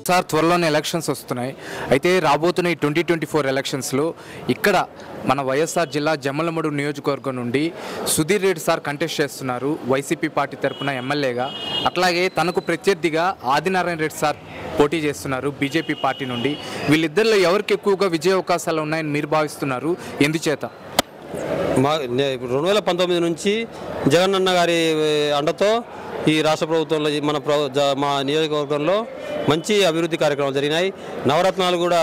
Sir త్వరలోనే elections వస్తున్నాయి. అయితే రాబోతున్న ఈ 2024 ఎలక్షన్స్లో ఇక్కడ మన వైఎస్ఆర్ జిల్లా జమ్మలమడుగు నియోజకవర్గం నుండి సుధీర్ రెడ్డి సార్ కంటెస్ట్ చేస్తున్నారు వైసీపీ పార్టీ తరఫున ఎమ్మెల్యేగా. అట్లాగే తనకు ప్రత్యర్థిగా ఆదినారాయణ రెడ్డి సార్ పోటీ చేస్తున్నారు బీజేపీ పార్టీ నుండి. వీళ్ళిద్దరిలో ఎవరికి ఎక్కువగా విజయ అవకాశాలు ఉన్నాయని మీరు భావిస్తున్నారు, ఎందుచేత? 2019 నుంచి జగనన్న గారి అండతో ఈ రాష్ట్ర ప్రభుత్వంలో మా నియోజకవర్గంలో మంచి అభివృద్ధి కార్యక్రమాలు జరిగినాయి. నవరత్నాలు కూడా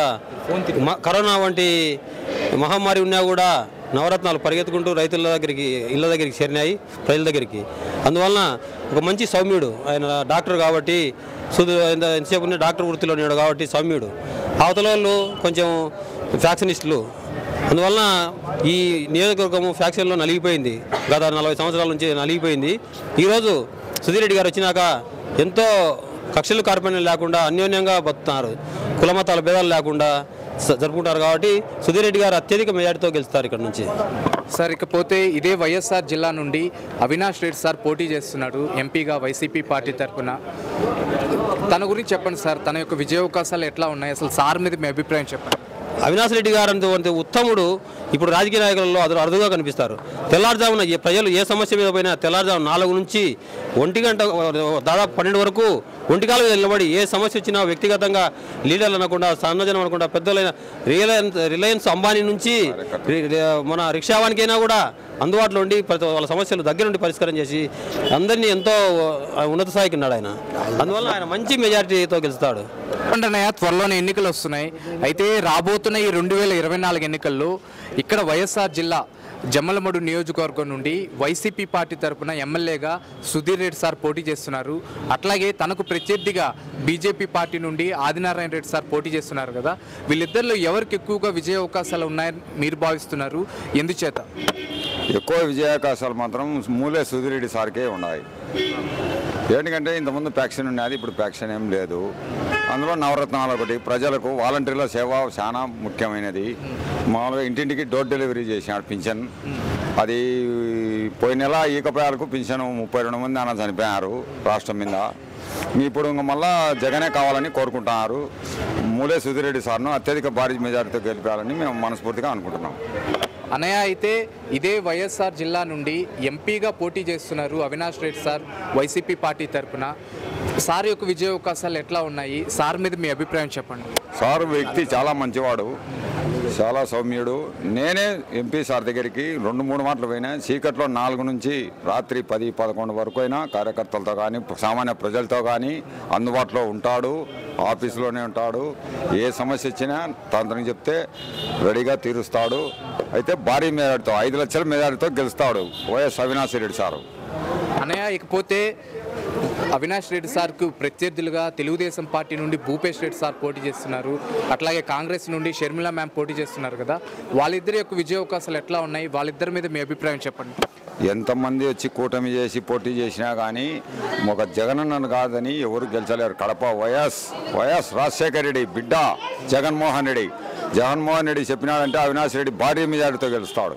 కరోనా వంటి మహమ్మారి ఉన్నా కూడా నవరత్నాలు పరిగెత్తుకుంటూ రైతుల దగ్గరికి ఇళ్ళ దగ్గరికి చేరినాయి, ప్రజల దగ్గరికి. అందువలన ఒక మంచి సౌమ్యుడు ఆయన, డాక్టర్ కాబట్టి ఎంతసేపు డాక్టర్ వృత్తిలో ఉన్నాడు కాబట్టి సౌమ్యుడు. అవతల వాళ్ళు కొంచెం ఫ్యాక్షనిస్టులు. అందువలన ఈ నియోజకవర్గము ఫ్యాక్షన్లో నలిగిపోయింది. గత 40 సంవత్సరాల నుంచి నలిగిపోయింది. ఈరోజు సుధీర్ రెడ్డి గారు వచ్చినాక ఎంతో కక్షలు కార్పణ్యం లేకుండా అన్యోన్యంగా బతుకుతున్నారు. కులమతాల భేదాలు లేకుండా జరుపుకుంటారు కాబట్టి సుధీర్ రెడ్డి గారు అత్యధిక మెజార్టీతో గెలుస్తారు ఇక్కడ నుంచి. సార్ ఇకపోతే ఇదే వైఎస్ఆర్ జిల్లా నుండి అవినాష్ రెడ్డి సార్ పోటీ చేస్తున్నాడు ఎంపీగా వైసీపీ పార్టీ తరఫున. తన గురించి చెప్పండి సార్, తన యొక్క విజయ అవకాశాలు ఎట్లా ఉన్నాయి, అసలు సార్ మీద మీ అభిప్రాయం చెప్పండి. అవినాష్ రెడ్డి గారు అంత ఉత్తముడు ఇప్పుడు రాజకీయ నాయకులలో అరుదుగా కనిపిస్తారు. తెల్లారుజామున ప్రజలు ఏ సమస్య మీద పోయినా తెల్లారుజామున 4 నుంచి 1 గంట దాదాపు 12 వరకు ఒంటికాల మీద నిలబడి ఏ సమస్య వచ్చినా వ్యక్తిగతంగా లీడర్లు అనకుండా సన్నజనం అనకుండా పెద్దలైన రిలయన్స్ అంబానీ నుంచి మన రిక్షావానికైనా కూడా అందుబాటులో ఉండి వాళ్ళ సమస్యలు దగ్గర నుండి పరిష్కారం చేసి అందరినీ ఎంతో ఉన్నత స్థాయికి ఉన్నాడు ఆయన. అందువల్ల ఆయన మంచి మెజారిటీతో గెలుస్తాడు. అన్నయ్య త్వరలోనే ఎన్నికలు వస్తున్నాయి. అయితే రాబోతున్న ఈ 2024 ఎన్నికల్లో ఇక్కడ వైఎస్ఆర్ జిల్లా జమ్మలమడుగు నియోజకవర్గం నుండి వైసీపీ పార్టీ తరఫున ఎమ్మెల్యేగా సుధీర్ రెడ్డి సార్ పోటీ చేస్తున్నారు. అట్లాగే తనకు ప్రత్యర్థిగా బీజేపీ పార్టీ నుండి ఆదినారాయణ రెడ్డి సార్ పోటీ చేస్తున్నారు కదా. వీళ్ళిద్దరిలో ఎవరికి ఎక్కువగా విజయ అవకాశాలు ఉన్నాయని మీరు భావిస్తున్నారు, ఎందుచేత? ఎక్కువ విజయావకాశాలు మాత్రం మూలే సుధీర్ రెడ్డి సార్కే ఉన్నాయి. ఎందుకంటే ఇంతకుముందు ప్యాక్షన్ ఉన్నది, ఇప్పుడు ప్యాక్షన్ ఏం లేదు. అందులో నవరత్నాలు ఒకటి, ప్రజలకు వాలంటీర్ల సేవ చాలా ముఖ్యమైనది. మామూలుగా ఇంటింటికి డోర్ డెలివరీ చేసినాడు పింఛన్. అది పోయిన నెల ఈకప్రాయాలకు పింఛను 32 మంది అన్న చనిపోయారు రాష్ట్రం మీద. ఇప్పుడు మళ్ళా జగనే కావాలని కోరుకుంటున్నారు. మూలే సుధీర్ రెడ్డి సార్ను అత్యధిక భారీ మెజారిటీతో గెలిపాలని మేము మనస్ఫూర్తిగా అనుకుంటున్నాం. అన్నయ్య అయితే ఇదే వైఎస్ఆర్ జిల్లా నుండి ఎంపీగా పోటీ చేస్తున్నారు Avinash Reddy sir YCP party తరఫున. సార్ యొక్క విజయ అవకాశాలు ఎట్లా ఉన్నాయి, సార్ మీద మీ అభిప్రాయం చెప్పండి. సార్ వ్యక్తి చాలా మంచివాడు, చాలా సౌమ్యుడు. నేనే ఎంపీ సార్ దగ్గరికి 2-3 మాటలు పోయినా. చీకట్లో 4 నుంచి రాత్రి 10-11 వరకు అయినా కార్యకర్తలతో కానీ సామాన్య ప్రజలతో కానీ అందుబాటులో ఉంటాడు. ఆఫీసులోనే ఉంటాడు. ఏ సమస్య వచ్చినా తనని చెప్తే రెడీగా తీరుస్తాడు. అయితే భారీ మెజార్టీతో 5 లక్షల మెజార్టీతో గెలుస్తాడు వైఎస్ అవినాష్ రెడ్డి సారు. అన్నయ్య ఇకపోతే అవినాష్ రెడ్డి సార్కు ప్రత్యర్థులుగా తెలుగుదేశం పార్టీ నుండి భూపేష్ రెడ్డి సార్ పోటీ చేస్తున్నారు. అట్లాగే కాంగ్రెస్ నుండి షర్మిలా మ్యామ్ పోటీ చేస్తున్నారు కదా. వాళ్ళిద్దరి యొక్క విజయ అవకాశాలు ఎట్లా ఉన్నాయి, వాళ్ళిద్దరి మీద మీ అభిప్రాయం చెప్పండి. ఎంతమంది వచ్చి కూటమి చేసి పోటీ చేసినా కానీ ఒక జగనన్నను కాదని ఎవరు గెలిచలేరు. కడప వైఎస్ రాజశేఖర రెడ్డి బిడ్డ జగన్మోహన్ రెడ్డి చెప్పినాడంటే అవినాష్ రెడ్డి భారీ మెజారిటీతో గెలుస్తాడు.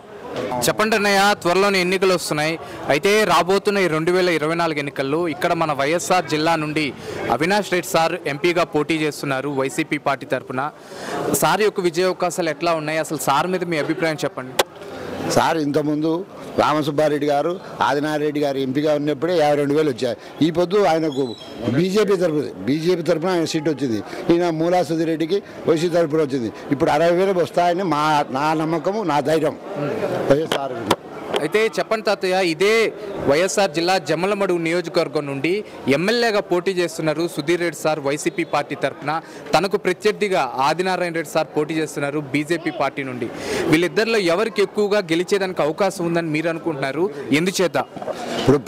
చెప్పండి అన్నయ్య, త్వరలోనే ఎన్నికలు వస్తున్నాయి. అయితే రాబోతున్న ఈ 2024 ఎన్నికల్లో ఇక్కడ మన వైఎస్ఆర్ జిల్లా నుండి అవినాష్ రెడ్డి సార్ ఎంపీగా పోటీ చేస్తున్నారు వైసీపీ పార్టీ తరఫున. సార్ యొక్క విజయ అవకాశాలు ఎట్లా ఉన్నాయి, అసలు సార్ మీద మీ అభిప్రాయం చెప్పండి. సార్ ఇంతకుముందు రామసుబ్బారెడ్డి గారు ఆదినారాయణ రెడ్డి గారు ఎంపీగా ఉన్నప్పుడే 52,000 వచ్చాయి. ఈ పొద్దు ఆయనకు బీజేపీ తరఫున ఆయన సీట్ వచ్చింది. ఈయన మూలా సుధీర్ రెడ్డికి వైసీ తరఫున వచ్చింది. ఇప్పుడు 60,000 వస్తాయని నా నమ్మకము, నా ధైర్యం వైఎస్ఆర్. అయితే చెప్పండి తాతయ్య, ఇదే వైఎస్ఆర్ జిల్లా జమ్మలమడుగు నియోజకవర్గం నుండి ఎమ్మెల్యేగా పోటీ చేస్తున్నారు Sudheer Reddy sir YCP party తరఫున. తనకు ప్రత్యర్థిగా ఆదినారాయణ రెడ్డి సార్ పోటీ చేస్తున్నారు బీజేపీ పార్టీ నుండి. వీళ్ళిద్దరిలో ఎవరికి ఎక్కువగా గెలిచేదానికి అవకాశం ఉందని మీరు అనుకుంటున్నారు, ఎందుచేత? ఇప్పుడు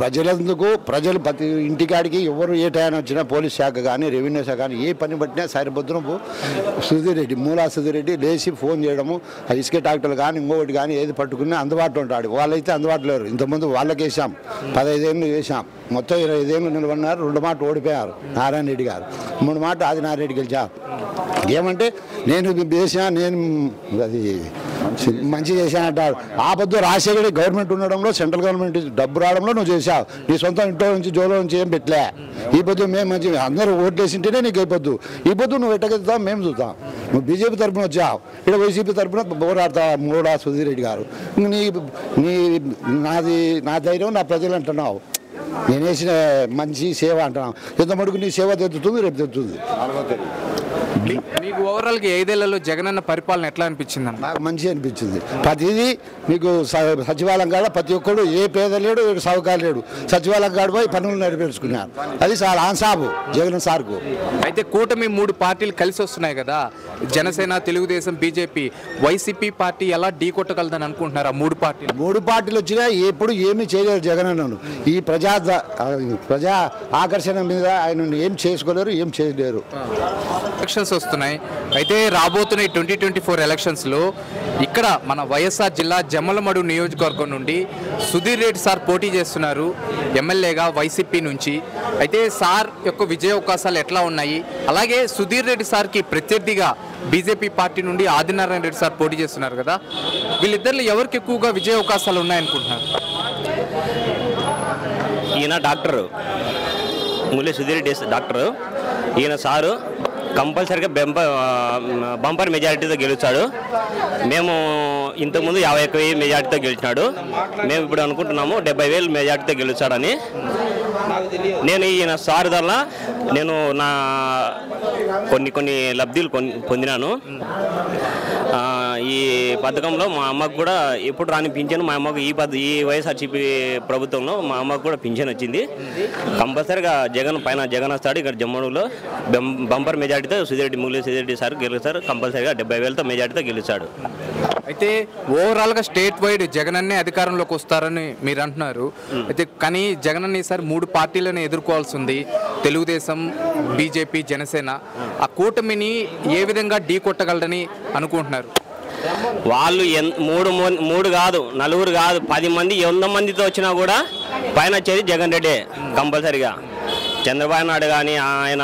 ప్రజలు ప్రతి ఇంటికాడికి ఎవరు ఏ టైం వచ్చినా పోలీస్ శాఖ కానీ రెవెన్యూ శాఖ కానీ ఏ పని పట్టినా సరిభద్రపు మూలా సుధీర్ రెడ్డి లేచి ఫోన్ చేయడము, ఇసుక ట్రాక్టర్లు కానీ ఇంకొకటి కానీ ఏది పట్టుకున్నా అందుబాటులో ఉంటాడు. వాళ్ళైతే అందుబాటులో లేరు. ఇంతకుముందు వాళ్ళకి వేసాం, 15 ఏళ్ళు వేసాం, మొత్తం 25 ఏళ్ళు నిలబడినారు. 2 మాట ఓడిపోయారు నారాయణ రెడ్డి గారు, 3 మాట ఆదినారాయణ రెడ్డి గెలిచారు. ఏమంటే నేను వేసినా, నేను అది మంచి చేశానంటారు. ఆ పొద్దు రాజశేఖర గవర్నమెంట్ ఉండడంలో సెంట్రల్ గవర్నమెంట్ డబ్బు రావడంలో నువ్వు చేశావు. నీ సొంత ఇంట్లో నుంచి జోలో నుంచి ఏం పెట్టలే. ఈ పొద్దు మేము మంచి అందరూ ఓట్లు వేసింటేనే నీకు అయిపోద్దు. ఈ పొద్దు నువ్వు ఎట్టగెత్తావు మేము చూద్దాం. నువ్వు బీజేపీ తరఫున వచ్చావు, ఇక్కడ వైసీపీ తరఫున పోరాడతావు. మూడా సుధీర్ రెడ్డి గారు నా ధైర్యం నా ప్రజలు అంటున్నావు. నేను వేసిన మంచి సేవ అంటున్నావు. ఎంత మటుకు నీ సేవ తెచ్చుతుంది, రేపు తెచ్చుతుంది. మీకు ఓవరాల్గా 5 ఏళ్లలో జగనన్న పరిపాలన ఎట్లా అనిపించింది? నాకు మంచి అనిపించింది. ప్రతిదీ మీకు సచివాలయం కాడ ప్రతి ఒక్కడు ఏ పేద లేడు, ఏ సౌకర్యం లేడు. సచివాలయం కాడ పోయి పనులు నెరవేర్చుకున్నారు. అది చాలా ఆన్సాబు జగన్ సార్కు. అయితే కూటమి 3 పార్టీలు కలిసి వస్తున్నాయి కదా, Janasena, Telugu Desam, BJP. YCP party ఎలా ఢీ కొట్టగలదని అనుకుంటున్నారు? ఆ 3 పార్టీలు వచ్చినా ఎప్పుడు ఏమీ చేయలేరు జగన్ అన్నను. ఈ ప్రజా ఆకర్షణ మీద ఆయన ఏం చేసుకోలేరు, ఏం చేయలేరు. ఎలక్షన్స్ వస్తున్నాయి. అయితే రాబోతున్న 2024 ఎలక్షన్స్లో ఇక్కడ మన వైఎస్ఆర్ జిల్లా జమ్మలమడు నియోజకవర్గం నుండి సుధీర్ రెడ్డి సార్ పోటీ చేస్తున్నారు ఎమ్మెల్యేగా వైసీపీ నుంచి. అయితే సార్ యొక్క విజయ అవకాశాలు ఎట్లా ఉన్నాయి? అలాగే సుధీర్ రెడ్డి సార్కి ప్రత్యర్థిగా బీజేపీ పార్టీ నుండి ఆదినారాయణ రెడ్డి సార్ పోటీ చేస్తున్నారు కదా, వీళ్ళిద్దరిలో ఎవరికి ఎక్కువగా విజయ అవకాశాలు ఉన్నాయనుకుంటున్నారు? ఈయన డాక్టరు ముల్లె సుధీర్ రెడ్డి డాక్టరు. ఈయన సారు కంపల్సరీగా బంపర్ మెజారిటీతో గెలుస్తాడు. మేము ఇంతకుముందు 51,000 మెజారిటీతో గెలిచినాడు. మేము ఇప్పుడు అనుకుంటున్నాము 70,000 మెజారిటీతో గెలుస్తాడని. నేను ఈయన సార్ వల్ల నేను నా కొన్ని లబ్ధులు పొందినాను. ఈ పథకంలో మా అమ్మకు కూడా ఎప్పుడు రాని పింఛను మా అమ్మకు ఈ వైఎస్ఆర్సీపీ ప్రభుత్వంలో మా అమ్మకు కూడా పింఛన్ వచ్చింది. కంపల్సరీగా జగన్ వస్తాడు. ఇక్కడ జమ్మూరులో బంపర్ మెజార్టీతో ముల్లె సుధీర్ రెడ్డి సార్ గెలుస్తారు. కంపల్సరీగా 70,000తో మెజార్టీతో గెలుస్తాడు. అయితే ఓవరాల్గా స్టేట్ వైడ్ జగనన్నే అధికారంలోకి వస్తారని మీరు అంటున్నారు. అయితే కానీ జగనన్న ఈసారి 3 పార్టీలను ఎదుర్కోవాల్సి ఉంది. తెలుగుదేశం, బీజేపీ, జనసేన. ఆ కూటమిని ఏ విధంగా ఢీ కొట్టగలరని అనుకుంటున్నారు? వాళ్ళు మూడు కాదు, 4 కాదు, 10 మంది 100 మందితో వచ్చినా కూడా పైన వచ్చేది జగన్ రెడ్డి కంపల్సరీగా. చంద్రబాబు నాయుడు కానీ ఆయన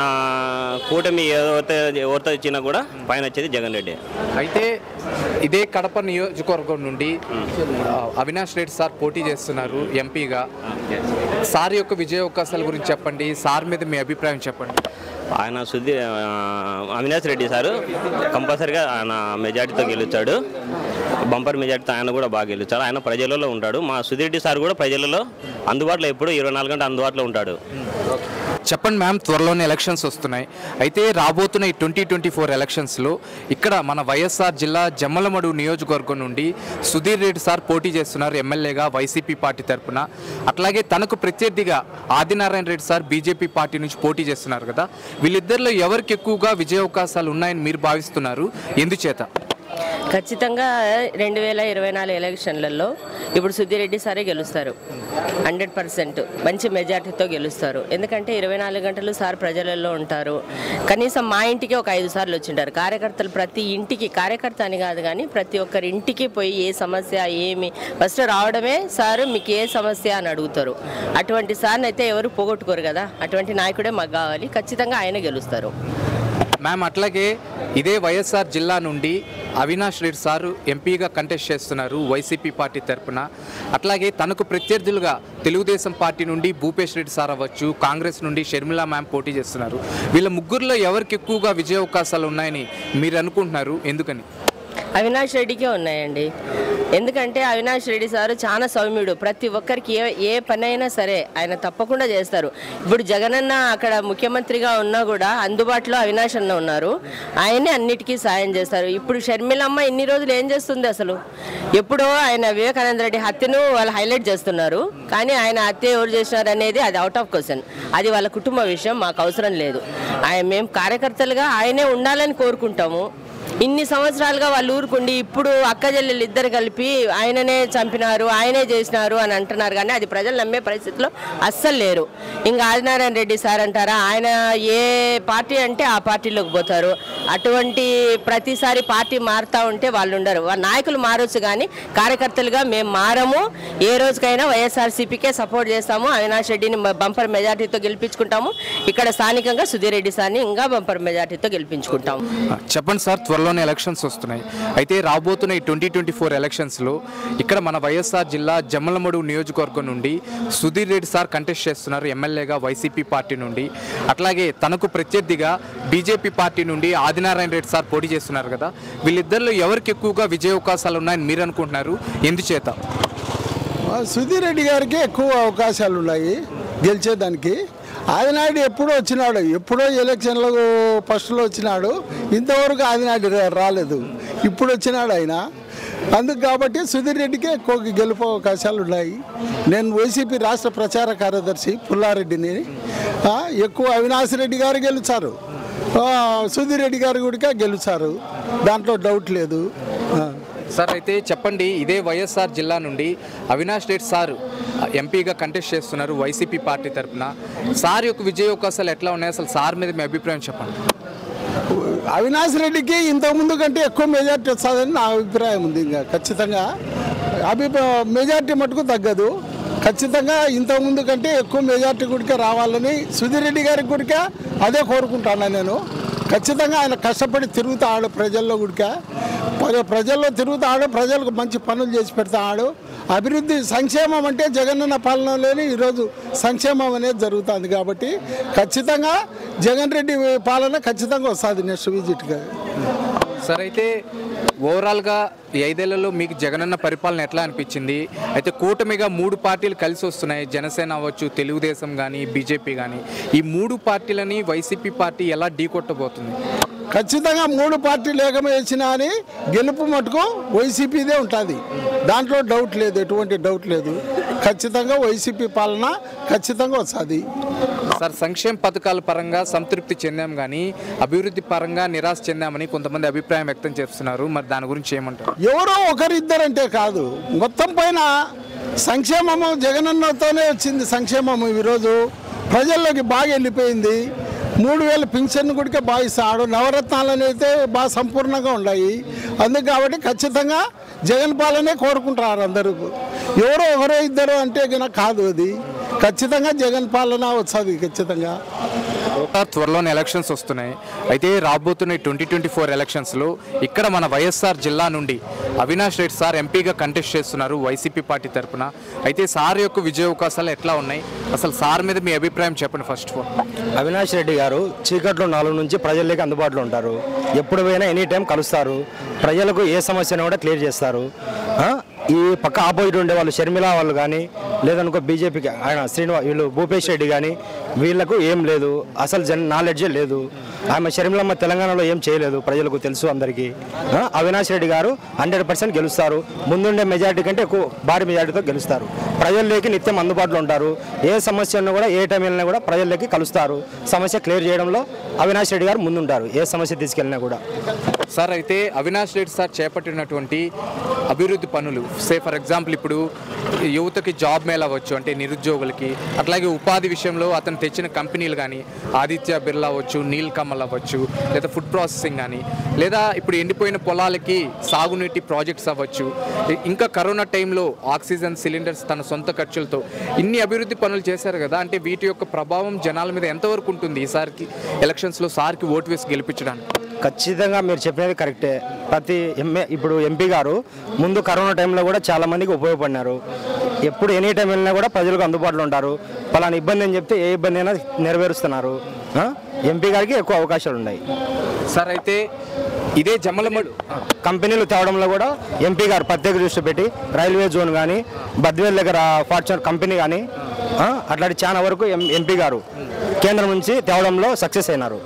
కూటమి ఎవరితో ఇచ్చినా కూడా పైన వచ్చేది జగన్ రెడ్డి. అయితే ఇదే కడప నియోజకవర్గం నుండి అవినాష్ రెడ్డి సార్ పోటీ చేస్తున్నారు ఎంపీగా. సార్ యొక్క విజయ అవకాశాల గురించి చెప్పండి, సార్ మీద మీ అభిప్రాయం చెప్పండి. ఆయన అవినాష్ రెడ్డి సారు కంపల్సరీగా ఆయన మెజార్టీతో గెలుస్తాడు. బంపర్ మెజార్టీతో ఆయన కూడా బాగా గెలుస్తాడు. ఆయన ప్రజలలో ఉంటాడు. మా సుధీర్ రెడ్డి సార్ కూడా ప్రజలలో అందుబాటులో ఎప్పుడు 24 గంటలు అందుబాటులో ఉంటాడు. చెప్పండి మ్యామ్, త్వరలోనే ఎలక్షన్స్ వస్తున్నాయి. అయితే రాబోతున్న ఈ 2024 ఎలక్షన్స్లో ఇక్కడ మన వైఎస్ఆర్ జిల్లా జమ్మలమడు నియోజకవర్గం నుండి సుధీర్ రెడ్డి సార్ పోటీ చేస్తున్నారు ఎమ్మెల్యేగా వైసీపీ పార్టీ తరఫున. అట్లాగే తనకు ప్రత్యర్థిగా ఆదినారాయణ రెడ్డి సార్ బీజేపీ పార్టీ నుంచి పోటీ చేస్తున్నారు కదా, వీళ్ళిద్దరిలో ఎవరికి ఎక్కువగా విజయ అవకాశాలు ఉన్నాయని మీరు భావిస్తున్నారు? ఎందుచేత? ఖచ్చితంగా 2024 ఎలక్షన్లలో ఇప్పుడు సుధీర్ రెడ్డి సారే గెలుస్తారు. 100% మంచి మెజార్టీతో గెలుస్తారు. ఎందుకంటే 24 గంటలు సార్ ప్రజలలో ఉంటారు. కనీసం మా ఇంటికి ఒక 5 సార్లు వచ్చింటారు. కార్యకర్తలు ప్రతి ఇంటికి, కార్యకర్త అని కాదు కానీ ప్రతి ఒక్కరి ఇంటికి పోయి ఏ సమస్య ఏమి ఫస్ట్ రావడమే సార్ మీకు ఏ సమస్య అని అడుగుతారు. అటువంటి సార్ని అయితే ఎవరు పోగొట్టుకోరు కదా, అటువంటి నాయకుడే మాకు కావాలి. ఖచ్చితంగా ఆయన గెలుస్తారు. మ్యామ్, అట్లాగే ఇదే వైఎస్ఆర్ జిల్లా నుండి అవినాష్ రెడ్డి సారు ఎంపీగా కంటెస్ట్ చేస్తున్నారు వైసీపీ పార్టీ తరఫున. అట్లాగే తనకు ప్రత్యర్థులుగా తెలుగుదేశం పార్టీ నుండి భూపేష్ రెడ్డి సార్ అవ్వచ్చు, కాంగ్రెస్ నుండి షర్మిలా మ్యామ్ పోటీ చేస్తున్నారు. వీళ్ళ ముగ్గురులో ఎవరికి ఎక్కువగా విజయ అవకాశాలు ఉన్నాయని మీరు అనుకుంటున్నారు? ఎందుకని? అవినాష్ రెడ్డికే ఉన్నాయండి. ఎందుకంటే అవినాష్ రెడ్డి సారు చాలా సౌమ్యుడు. ప్రతి ఒక్కరికి ఏ పని అయినా సరే ఆయన తప్పకుండా చేస్తారు. ఇప్పుడు జగనన్న అక్కడ ముఖ్యమంత్రిగా ఉన్నా కూడా అందుబాటులో అవినాష్ అన్న ఉన్నారు. ఆయనే అన్నిటికీ సాయం చేస్తారు. ఇప్పుడు షర్మిలమ్మ ఇన్ని రోజులు ఏం చేస్తుంది? అసలు ఎప్పుడో ఆయన వివేకానంద రెడ్డి హత్యను వాళ్ళు హైలైట్ చేస్తున్నారు. కానీ ఆయన హత్య ఎవరు చేసినారు అనేది అది అవుట్ ఆఫ్ క్వశ్చన్. అది వాళ్ళ కుటుంబ విషయం, మాకు అవసరం లేదు. మేము కార్యకర్తలుగా ఆయనే ఉండాలని కోరుకుంటాము. ఇన్ని సంవత్సరాలుగా వాళ్ళు ఊరుకుండి ఇప్పుడు అక్క చెల్లెలు ఇద్దరు కలిపి ఆయననే చంపినారు, ఆయనే చేసినారు అని అంటున్నారు. కానీ అది ప్రజలు నమ్మే పరిస్థితిలో అస్సలు లేరు. ఇంకా ఆదినారాయణ రెడ్డి సార్ అంటారా, ఆయన ఏ పార్టీ అంటే ఆ పార్టీలోకి పోతారు. అటువంటి ప్రతిసారి పార్టీ మారుతూ ఉంటే వాళ్ళు ఉండరు. నాయకులు మారొచ్చు కానీ కార్యకర్తలుగా మేము మారము. ఏ రోజుకైనా వైఎస్ఆర్సీపీకే సపోర్ట్ చేస్తాము. అవినాష్ రెడ్డిని బంపర్ మెజార్టీతో గెలిపించుకుంటాము. ఇక్కడ స్థానికంగా సుధీర్ రెడ్డి సార్ని ఇంకా బంపర్ మెజార్టీతో గెలిపించుకుంటాము. చెప్పండి సార్, త్వరలో త్వరలోనే ఎలక్షన్స్ వస్తున్నాయి. అయితే రాబోతున్న ఈ 2024 ఎలక్షన్స్లో ఇక్కడ మన వైఎస్ఆర్ జిల్లా జమ్మలమడుగు నియోజకవర్గం నుండి సుధీర్ రెడ్డి సార్ కంటెస్ట్ చేస్తున్నారు ఎమ్మెల్యేగా వైసీపీ పార్టీ నుండి. అట్లాగే తనకు ప్రత్యర్థిగా బీజేపీ పార్టీ నుండి ఆదినారాయణ రెడ్డి సార్ పోటీ చేస్తున్నారు కదా. వీళ్ళిద్దరిలో ఎవరికి ఎక్కువగా విజయావకాశాలు ఉన్నాయని మీరు అనుకుంటున్నారు? ఎందుచేత? సుధీర్ రెడ్డి గారికి ఎక్కువ అవకాశాలు ఉన్నాయి గెలిచేదానికి. ఆదినాయుడు ఎప్పుడో ఎలక్షన్లకు ఫస్ట్లో వచ్చినాడు, ఇంతవరకు ఆదినాయుడు రాలేదు, ఇప్పుడు వచ్చినాడు ఆయన. అందుకు కాబట్టి సుధీర్ రెడ్డికి ఎక్కువ గెలుపు అవకాశాలు ఉన్నాయి. నేను వైసీపీ రాష్ట్ర ప్రచార కార్యదర్శి పుల్లారెడ్డిని. ఎక్కువ అవినాష్ రెడ్డి గారు గెలుచారు, సుధీర్ రెడ్డి గారు కూడా గెలుచారు, దాంట్లో డౌట్ లేదు. సార్ అయితే చెప్పండి, ఇదే వైఎస్ఆర్ జిల్లా నుండి అవినాష్ రెడ్డి సార్ ఎంపీగా కంటెస్ట్ చేస్తున్నారు వైసీపీ పార్టీ తరఫున. సార్ యొక్క విజయ అవకాశాలు ఎట్లా ఉన్నాయి? అసలు సార్ మీద మీ అభిప్రాయం చెప్పండి. అవినాష్ రెడ్డికి ఇంతకుముందు కంటే ఎక్కువ మెజార్టీ వస్తుందని నా అభిప్రాయం ఉంది. ఇంకా ఖచ్చితంగా మెజార్టీ మటుకు తగ్గదు. ఖచ్చితంగా ఇంతకుముందు కంటే ఎక్కువ మెజార్టీ గుడికే రావాలని సుధీర్ రెడ్డి గారికి గుడికే అదే కోరుకుంటాను నేను. ఖచ్చితంగా ఆయన కష్టపడి తిరుగుతాడు ప్రజల్లో గుడికా, ప్రజల్లో తిరుగుతాడు, ప్రజలకు మంచి పనులు చేసి పెడతాడు. అభివృద్ధి సంక్షేమం అంటే జగనన్న పాలనలోనే ఈరోజు సంక్షేమం అనేది జరుగుతుంది. కాబట్టి ఖచ్చితంగా జగన్ రెడ్డి పాలన ఖచ్చితంగా వస్తుంది నెక్స్ట్ విజిట్గా. సార్ అయితే ఓవరాల్గా ఈ 5 ఏళ్లలో మీకు జగనన్న పరిపాలన ఎట్లా అనిపించింది? అయితే కూటమిగా 3 పార్టీలు కలిసి వస్తున్నాయి, జనసేన అవ్వచ్చు, తెలుగుదేశం కానీ, బీజేపీ కానీ. ఈ 3 పార్టీలని వైసీపీ పార్టీ ఎలా ఢీకొట్టబోతుంది? ఖచ్చితంగా 3 పార్టీలు ఏకమేసినా అని గెలుపు మటుకు వైసీపీదే ఉంటుంది, దాంట్లో డౌట్ లేదు, ఎటువంటి డౌట్ లేదు. ఖచ్చితంగా వైసీపీ పాలన ఖచ్చితంగా వస్తుంది. సార్ సంక్షేమ పథకాల పరంగా సంతృప్తి చెందాం కానీ అభివృద్ధి పరంగా నిరాశ చెందామని కొంతమంది అభిప్రాయం వ్యక్తం చేస్తున్నారు. మరి దాని గురించి ఏమంటారు? ఎవరో ఒకరిద్దరంటే కాదు, మొత్తం పైన సంక్షేమము జగనన్నతోనే వచ్చింది. సంక్షేమము ఈరోజు ప్రజల్లోకి బాగా వెళ్ళిపోయింది. 3000 పింఛన్ కూడా బాగా ఇస్తాడు, నవరత్నాలు అయితే బాగా సంపూర్ణంగా ఉన్నాయి. అందుకు కాబట్టి ఖచ్చితంగా జగన్ పాలనే కోరుకుంటారు అందరూ. ఎవరో ఒకరో ఇద్దరు అంటే కనుక కాదు, అది ఖచ్చితంగా జగన్ పాలన వస్తుంది ఖచ్చితంగా. త్వరలోనే ఎలక్షన్స్ వస్తున్నాయి. అయితే రాబోతున్న 2024 ఎలక్షన్స్లో ఇక్కడ మన వైఎస్ఆర్ జిల్లా నుండి అవినాష్ రెడ్డి సార్ ఎంపీగా కంటెస్ట్ చేస్తున్నారు వైసీపీ పార్టీ తరఫున. అయితే సార్ యొక్క విజయ అవకాశాలు ఎట్లా ఉన్నాయి? అసలు సార్ మీద మీ అభిప్రాయం చెప్పండి. First of all Avinash Reddy గారు చీకట్లో 4 నుంచి ప్రజలకి అందుబాటులో ఉంటారు. ఎప్పుడు పోయినా ఎనీ టైం కలుస్తారు, ప్రజలకు ఏ సమస్యను కూడా క్లియర్ చేస్తారు. ఈ పక్క ఆపోజిట్ ఉండే వాళ్ళు షర్మిల వాళ్ళు కానీ, లేదనుకో బీజేపీకి ఆయన వీళ్ళు భూపేష్ రెడ్డి కానీ, వీళ్లకు ఏం లేదు, అసలు నాలెడ్జే లేదు. ఆమె షర్మిలమ్మ తెలంగాణలో ఏం చేయలేదు, ప్రజలకు తెలుసు అందరికీ. అవినాష్ రెడ్డి గారు 100% గెలుస్తారు. ముందుండే మెజార్టీ కంటే ఎక్కువ భారీ మెజార్టీతో గెలుస్తారు. ప్రజల్లోకి నిత్యం అందుబాటులో ఉంటారు. ఏ సమస్య ఉన్నా కూడా, ఏ టైం వెళ్ళినా కూడా ప్రజల్లోకి కలుస్తారు. సమస్య క్లియర్ చేయడంలో అవినాష్ రెడ్డి గారు ముందుంటారు, ఏ సమస్య తీసుకెళ్ళినా కూడా. సార్ అయితే అవినాష్ రెడ్డి సార్ చేపట్టినటువంటి అభివృద్ధి పనులు, ఫర్ ఎగ్జాంపుల్ ఇప్పుడు యువతకి జాబ్ మేళ అవ్వచ్చు, అంటే నిరుద్యోగులకి, అట్లాగే ఉపాధి విషయంలో అతను తెచ్చిన కంపెనీలు కానీ ఆదిత్య బిర్లా అవ్వచ్చు, నీల్ కమల్ అవ్వచ్చు, లేదా ఫుడ్ ప్రాసెసింగ్ కానీ, లేదా ఇప్పుడు ఎండిపోయిన పొలాలకి సాగునీటి ప్రాజెక్ట్స్ అవ్వచ్చు, ఇంకా కరోనా టైంలో ఆక్సిజన్ సిలిండర్స్ తన సొంత ఖర్చులతో ఇన్ని అభివృద్ధి పనులు చేశారు కదా. అంటే వీటి యొక్క ప్రభావం జనాల మీద ఎంతవరకు ఉంటుంది ఈసారికి ఎలక్షన్స్లో సార్కి ఓటు వేసి గెలిపించడానికి? ఖచ్చితంగా మీరు చెప్పినది కరెక్టే. ఇప్పుడు ఎంపీ గారు ముందు కరోనా టైంలో కూడా చాలా మందికి ఉపయోగపడినారు. ఎప్పుడు ఎనీ టైం వెళ్ళినా కూడా ప్రజలకు అందుబాటులో ఉంటారు. పలానా ఇబ్బంది అని చెప్తే ఏ ఇబ్బంది అయినా నెరవేరుస్తున్నారు. ఎంపీ గారికి ఎక్కువ అవకాశాలు ఉన్నాయి. సార్ అయితే ఇదే జమ్మలమడు కంపెనీలు తేవడంలో కూడా ఎంపీ గారు ప్రత్యేక దృష్టి పెట్టి రైల్వే జోన్ కానీ, బద్వేల్ దగ్గర ఫార్చునర్ కంపెనీ కానీ, అట్లాంటి చాలా వరకు ఎంపీ గారు కేంద్రం నుంచి తేవడంలో సక్సెస్ అయినారు.